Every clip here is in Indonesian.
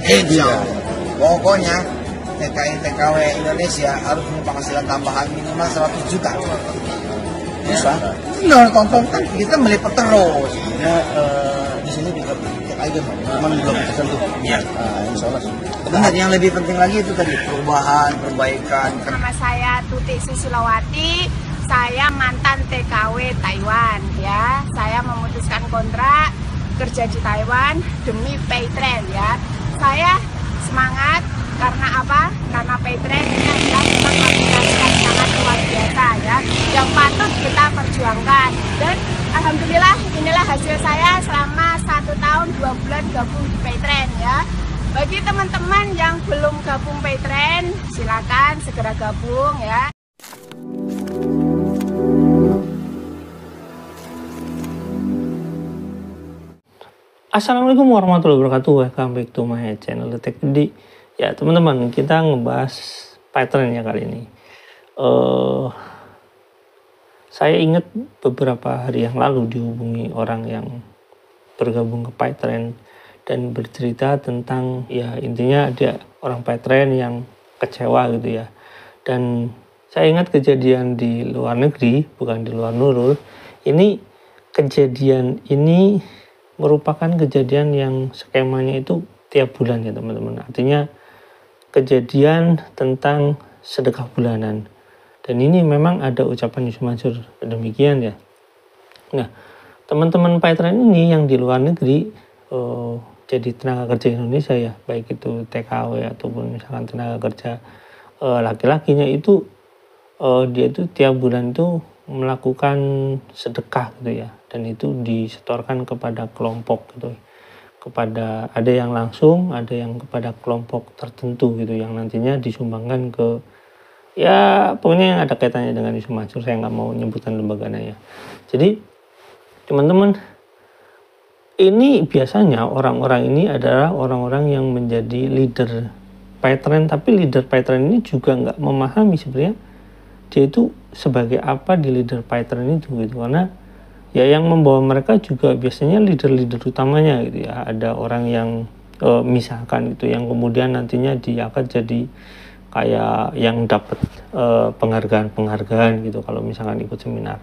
Insya Allah. Pokoknya TKI TKW Indonesia harus punya penghasilan tambahan minimal 100 juta. Bisa. Nah, tonton kan kita meliput terus. Ya, di sini juga TKI kan, cuman belum tersentuh. Iya. Insya Allah sih. Benar, yang lebih penting lagi itu tadi perubahan, perbaikan. Nama saya Tuti Susilawati, saya mantan TKW Taiwan ya. Saya memutuskan kontrak kerja di Taiwan demi Paytrend ya. Saya semangat karena apa? Karena Paytrend ini adalah memang aplikasi yang sangat luar biasa ya, yang patut kita perjuangkan. Dan alhamdulillah inilah hasil saya selama 1 tahun 2 bulan gabung di Paytrend ya. Bagi teman-teman yang belum gabung Paytrend, silakan segera gabung ya. Assalamualaikum warahmatullahi wabarakatuh. Welcome back to my channel Tech Di. Ya teman-teman, kita ngebahas Paytrend ya kali ini. Saya ingat beberapa hari yang lalu dihubungi orang yang bergabung ke Paytrend dan bercerita tentang, ya intinya ada orang Paytrend yang kecewa gitu ya. Dan saya ingat kejadian di luar negeri, bukan di luar Nurul. Ini kejadian ini merupakan kejadian yang skemanya itu tiap bulan ya teman-teman. Artinya kejadian tentang sedekah bulanan. Dan ini memang ada ucapan Yusuf Mansur demikian ya. Nah, teman-teman Paytrend ini yang di luar negeri jadi tenaga kerja Indonesia ya, baik itu TKW ataupun misalkan tenaga kerja laki-lakinya itu dia itu tiap bulan itu melakukan sedekah gitu ya, dan itu disetorkan kepada kelompok gitu, kepada ada yang langsung, ada yang kepada kelompok tertentu gitu yang nantinya disumbangkan ke, ya pokoknya yang ada kaitannya dengan Yusuf Mansur. Saya nggak mau nyebutkan lembaganya ya. Jadi teman-teman, ini biasanya orang-orang ini adalah orang-orang yang menjadi leader Paytrend, tapi leader Paytrend ini juga nggak memahami sebenarnya dia itu sebagai apa di leader Paytrend itu gitu, karena ya yang membawa mereka juga biasanya leader-leader utamanya gitu ya. Ada orang yang misalkan gitu yang kemudian nantinya dia akan jadi kayak yang dapat penghargaan-penghargaan gitu kalau misalkan ikut seminar.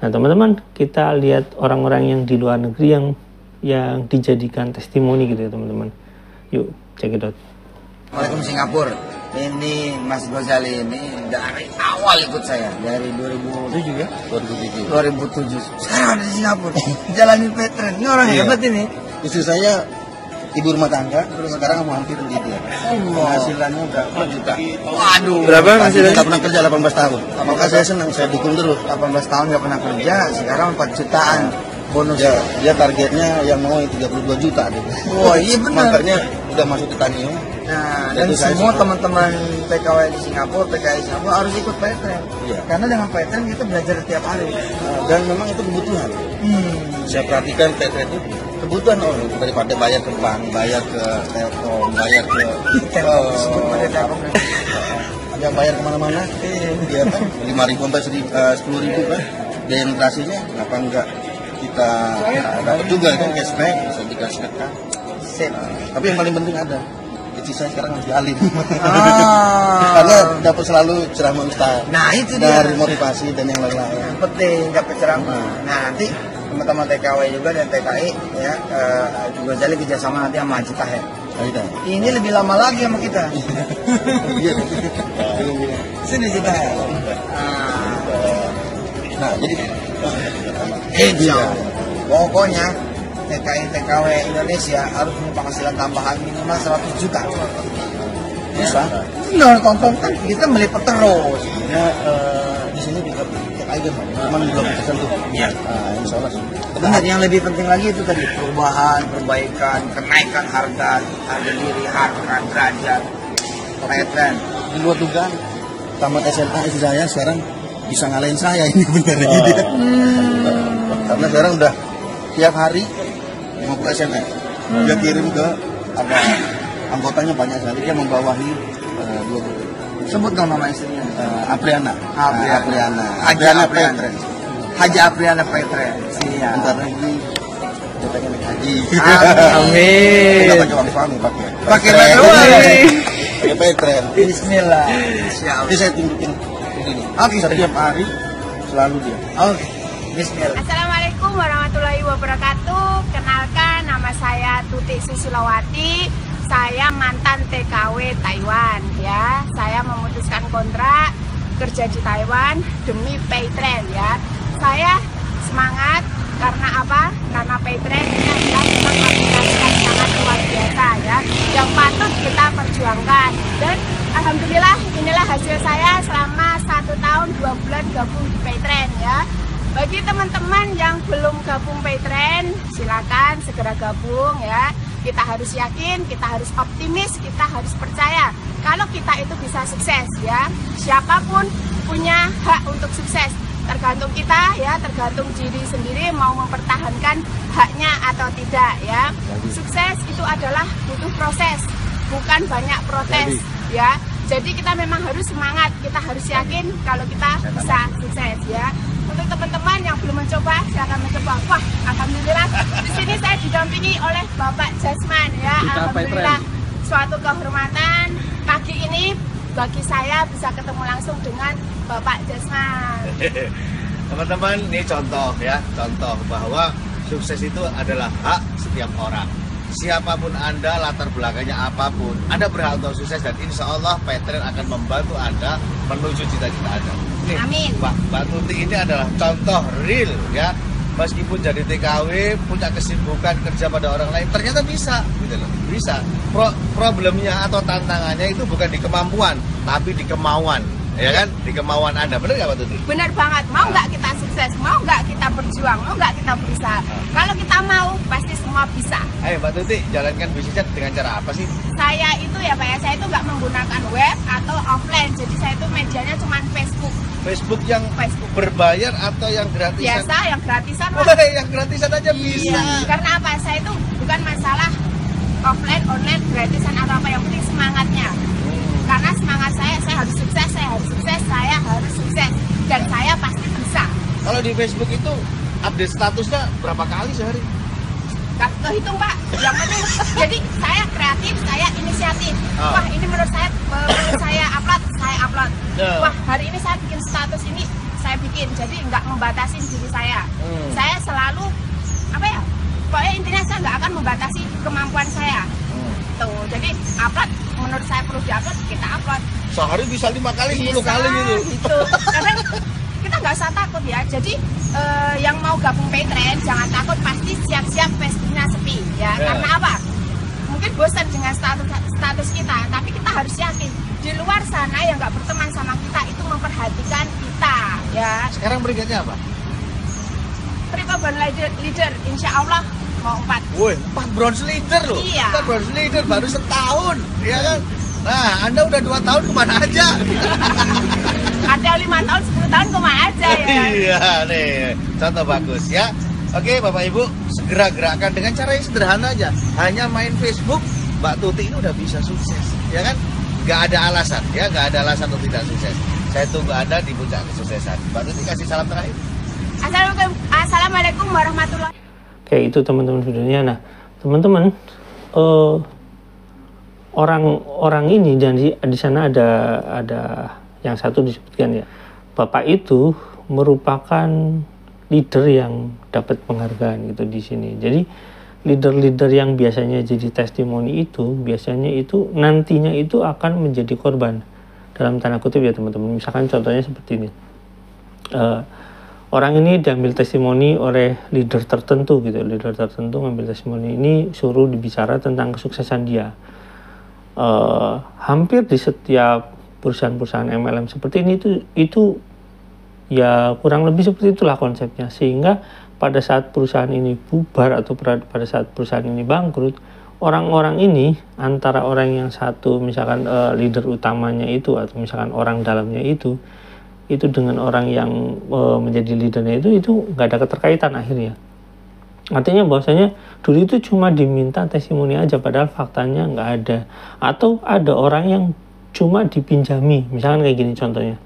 Nah teman-teman, kita lihat orang-orang yang di luar negeri yang dijadikan testimoni gitu ya teman-teman. Yuk check it out. Waalaikumsalam Singapura. Ini Mas Ghazali ini dari awal ikut saya, dari 2007 ya? 2007. Sekarang ada di Singapura, jalani Paytrend. Ini orang hebat ini. Istri saya ibu rumah tangga, sekarang mau hampir gitu ya. Penghasilannya udah 4 juta. Waduh. Berapa hasilnya? Nggak pernah kerja 18 tahun. Maka saya senang, saya dukung terus. 18 tahun nggak pernah kerja, sekarang 4 jutaan. Bonus Ya, dia targetnya yang mau 32 juta gitu. Wah iya benar. Makanya udah masuk ke Tanio. Nah, dan Jadi saya semua suka. teman-teman TKW di Singapura, TKI Singapura harus ikut Paytrend. Iya. Karena dengan Paytrend kita belajar tiap hari. Dan memang itu kebutuhan. Saya perhatikan Paytrend itu kebutuhan orang, daripada bayar ke bank, bayar ke Telkom, bayar ke yang bayar kemana-mana, dia kan 5.000 sampai 10.000 kan, dehidrasinya, kenapa enggak kita dapat juga kan cashback, bisa dikasih kan. Tapi yang paling penting ada, istri saya sekarang masih alim, karena dapat selalu ceramah ustaz. Nah itu dia. Dari motivasi dan yang lain-lain. Yang penting dapat ceramah. Nah nanti teman-teman TKW juga dan TKI ya juga jadi kerjasama nanti sama Haji Tahir. Ini lebih lama lagi sama kita. Sini Haji Tahir. Nah jadi Insya Allah. Pokoknya TKI TKW Indonesia harus punya penghasilan tambahan minimal 100 juta. Bisa. Nah, tonton kan kita meliput terus. ya, di sini juga TKI kan, cuman belum tersentuh. Iya. Insya Allah sih. Benar, yang lebih penting lagi itu tadi perubahan, perbaikan, kenaikan harga diri, harga derajat, Paytrend. Di luar dugaan, tamat SMA istri saya sekarang bisa ngalahin saya ini bener gitu. Karena sekarang udah tiap hari mau ke SMS, dia kirim ke ada anggotanya banyak sekali, dia membawahi 20. Sebut dong nama istrinya. Apriana. Apriana. Apriana Paytrend. Haji Apriana Paytrend. Iya. Bentar lagi pengen naik haji. Amin. Enggak pakai uang suami, Pakai uang. Pakai Paytrend. Bismillah. Jadi saya tunjukin begini. Oke, Setiap hari selalu dia. Oke. Bismillah. Assalamualaikum warahmatullahi wabarakatuh. Kenalkan, nama saya Tuti Susilawati. Saya mantan TKW Taiwan ya. Saya memutuskan kontrak kerja di Taiwan demi Paytrend ya. Saya semangat karena apa? Karena Paytrend ini adalah memang aplikasi yang sangat luar biasa ya, yang patut kita perjuangkan. Dan alhamdulillah inilah hasil saya selama 1 tahun 2 bulan gabung di Paytrend ya. Bagi teman-teman yang belum gabung Paytrend, silakan segera gabung ya. Kita harus yakin, kita harus optimis, kita harus percaya kalau kita itu bisa sukses ya. Siapapun punya hak untuk sukses. Tergantung kita ya, tergantung diri sendiri mau mempertahankan haknya atau tidak ya. Sukses itu adalah butuh proses, bukan banyak protes ya. Jadi kita memang harus semangat, kita harus yakin kalau kita bisa sukses ya. Untuk teman-teman yang belum mencoba, silakan mencoba. Wah, alhamdulillah di sini saya didampingi oleh Bapak Jasman ya. Alhamdulillah suatu kehormatan pagi ini bagi saya bisa ketemu langsung dengan Bapak Jasman. Teman-teman, ini contoh ya, contoh bahwa sukses itu adalah hak setiap orang. Siapapun Anda, latar belakangnya apapun, Anda berhak untuk sukses dan insya Allah Paytrend akan membantu Anda menuju cita-cita Anda. Nih, Amin. Mbak Tuti ini adalah contoh real ya. Meskipun jadi TKW, punya kesibukan kerja pada orang lain, ternyata bisa, gitu loh. Bisa. Problemnya atau tantangannya itu bukan di kemampuan, tapi di kemauan. Ya kan, di kemauan Anda. Benar nggak Pak Tuti? Benar banget. Mau nggak kita sukses, mau nggak kita berjuang, mau nggak kita berusaha. Kalau kita mau, pasti semua bisa. Ayo Mbak Tuti, jalankan bisnisnya dengan cara apa sih? Saya itu ya Pak ya, saya itu nggak menggunakan web atau offline. Jadi saya itu medianya cuma Facebook. Facebook yang Facebook. berbayar atau yang gratisan? Biasa, yang gratisan. Pak. Wah, yang gratisan aja bisa. Iya. Karena apa? Saya itu bukan masalah offline, online, gratisan atau apa. Yang penting semangatnya. Karena semangat saya harus sukses, saya harus sukses, saya harus sukses. Dan saya pasti bisa. Kalau di Facebook itu update statusnya berapa kali sehari? Gak kehitung Pak. Yang penting, jadi saya kreatif, saya inisiatif. Wah ini menurut saya perlu saya upload, saya upload. Wah hari ini saya bikin status ini, saya bikin. Jadi nggak membatasi diri saya. Saya selalu, apa ya, pokoknya intinya saya nggak akan membatasi kemampuan saya. Tuh, jadi upload, menurut saya perlu diupload, kita upload. Sehari bisa 5 kali, 10 kali gitu. Karena kita nggak usah takut ya. Jadi yang mau gabung Paytrend jangan takut, pasti siap-siap Facebooknya sepi ya. Karena apa? Mungkin bosan dengan status kita, tapi kita harus yakin di luar sana yang nggak berteman sama kita itu memperhatikan kita ya. Sekarang peringkatnya apa? Triple leader, insya Allah mau 4. Woi, 4 bronze leader loh. Iya. Kita bronze leader baru setahun, ya kan? Nah, Anda udah 2 tahun kemana aja? Ada 5 tahun, 10 tahun kemana aja ya. Iya nih, contoh bagus ya. Oke Bapak Ibu, segera gerakkan dengan cara yang sederhana aja. Hanya main Facebook, Mbak Tuti ini udah bisa sukses, ya kan? Gak ada alasan, ya, gak ada alasan untuk tidak sukses. Saya tunggu Anda di puncak kesuksesan. Mbak Tuti kasih salam terakhir. Assalamualaikum warahmatullahi. Kayak itu teman-teman videonya. Nah teman-teman, orang ini dan di sana ada yang satu disebutkan ya, Bapak itu merupakan leader yang dapat penghargaan gitu di sini. Jadi leader-leader yang biasanya jadi testimoni itu biasanya itu nantinya itu akan menjadi korban dalam tanda kutip ya teman-teman. Misalkan contohnya seperti ini, orang ini diambil testimoni oleh leader tertentu gitu, leader tertentu ngambil testimoni ini, suruh dibicara tentang kesuksesan dia. Hampir di setiap perusahaan-perusahaan MLM seperti ini itu ya kurang lebih seperti itulah konsepnya, sehingga pada saat perusahaan ini bubar atau pada saat perusahaan ini bangkrut, orang-orang ini antara orang yang satu misalkan leader utamanya itu atau misalkan orang dalamnya itu dengan orang yang menjadi leadernya itu nggak ada keterkaitan akhirnya. Artinya bahwasanya dulu itu cuma diminta testimoni aja padahal faktanya nggak ada, atau ada orang yang cuma dipinjami, misalkan kayak gini contohnya,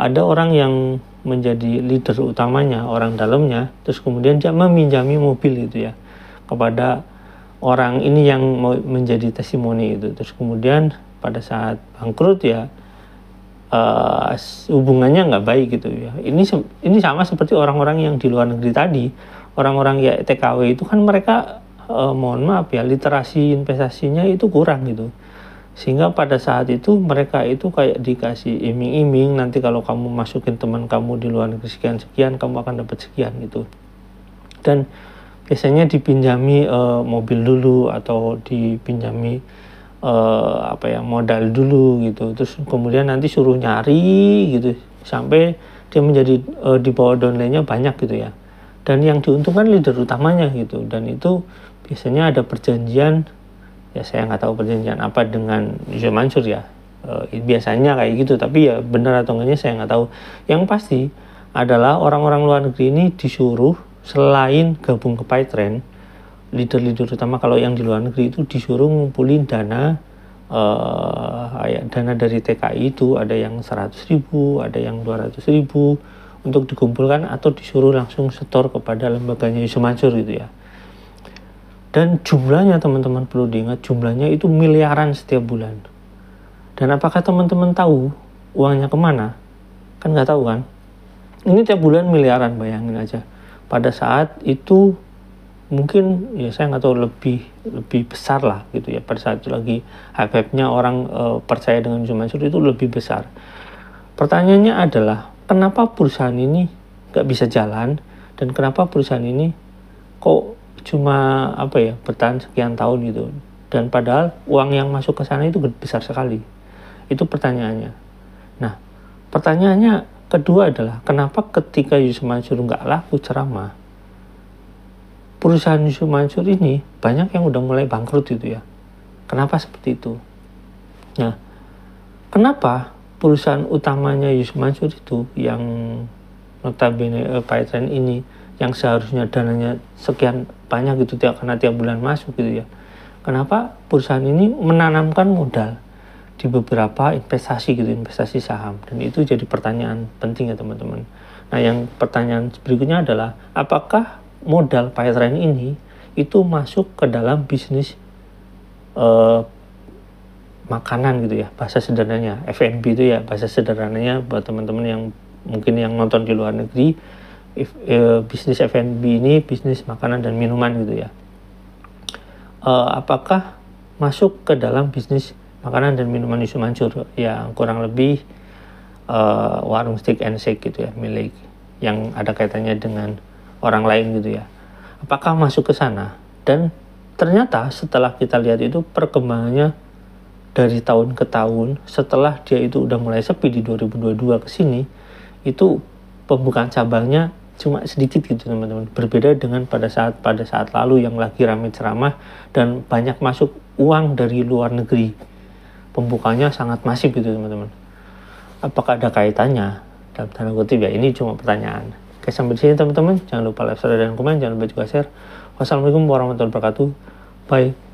ada orang yang menjadi leader utamanya, orang dalamnya, terus kemudian dia meminjami mobil gitu ya kepada orang ini yang mau menjadi testimoni itu. Terus kemudian pada saat bangkrut ya hubungannya nggak baik gitu ya. Ini sama seperti orang-orang yang di luar negeri tadi, orang-orang ya TKW itu kan mereka mohon maaf ya, literasi investasinya itu kurang gitu. Sehingga pada saat itu mereka itu kayak dikasih iming-iming, nanti kalau kamu masukin teman kamu di luar negeri sekian-sekian, kamu akan dapat sekian gitu. Dan biasanya dipinjami mobil dulu atau dipinjami modal dulu gitu. Terus kemudian nanti suruh nyari gitu sampai dia menjadi di bawah downline-nya banyak gitu ya. Dan yang diuntungkan leader utamanya gitu. Dan itu biasanya ada perjanjian. Ya saya nggak tahu perjanjian apa dengan Yusuf Mansur ya, biasanya kayak gitu, tapi ya benar atau enggaknya saya nggak tahu. Yang pasti adalah orang-orang luar negeri ini disuruh selain gabung ke PayTrend, leader-leader utama kalau yang di luar negeri itu disuruh ngumpulin dana dana dari TKI itu, ada yang 100.000, ada yang 200.000 untuk dikumpulkan atau disuruh langsung setor kepada lembaganya Yusuf Mansur gitu ya. Dan jumlahnya teman-teman perlu diingat, jumlahnya itu miliaran setiap bulan. Dan apakah teman-teman tahu uangnya kemana? Kan nggak tahu kan? Ini tiap bulan miliaran, bayangin aja. Pada saat itu mungkin ya saya nggak tahu lebih besar lah gitu ya. Pada saat itu lagi hype-nya orang percaya dengan Yusuf Mansur itu lebih besar. Pertanyaannya adalah kenapa perusahaan ini nggak bisa jalan dan kenapa perusahaan ini kok cuma bertahan sekian tahun gitu, dan padahal uang yang masuk ke sana itu besar sekali. Itu pertanyaannya. Nah, pertanyaannya kedua adalah kenapa ketika Yusuf Mansur nggak laku ceramah, perusahaan Yusuf Mansur ini banyak yang udah mulai bangkrut gitu ya. Kenapa seperti itu? Nah, kenapa perusahaan utamanya Yusuf Mansur itu yang notabene PayTrend ini yang seharusnya dananya sekian banyak gitu karena tiap bulan masuk gitu ya. Kenapa perusahaan ini menanamkan modal di beberapa investasi gitu, investasi saham, dan itu jadi pertanyaan penting ya teman-teman. Nah, yang pertanyaan berikutnya adalah apakah modal PayTrend ini itu masuk ke dalam bisnis makanan gitu ya, bahasa sederhananya F&B itu ya, bahasa sederhananya buat teman-teman yang mungkin yang nonton di luar negeri. Bisnis F&B ini bisnis makanan dan minuman gitu ya. Apakah masuk ke dalam bisnis makanan dan minuman Yusuf Mansur yang kurang lebih warung steak and shake gitu ya, milik yang ada kaitannya dengan orang lain gitu ya. Apakah masuk ke sana? Dan ternyata setelah kita lihat itu perkembangannya dari tahun ke tahun, setelah dia itu udah mulai sepi di 2022 ke sini, itu pembukaan cabangnya cuma sedikit gitu teman-teman. Berbeda dengan pada saat lalu yang lagi ramai ceramah dan banyak masuk uang dari luar negeri. Pembukanya sangat masif gitu teman-teman. Apakah ada kaitannya? Dalam tanda kutip ya, ini cuma pertanyaan. Oke, sampai di sini teman-teman. Jangan lupa like, share, dan komen. Jangan lupa juga share. Wassalamualaikum warahmatullahi wabarakatuh. Bye.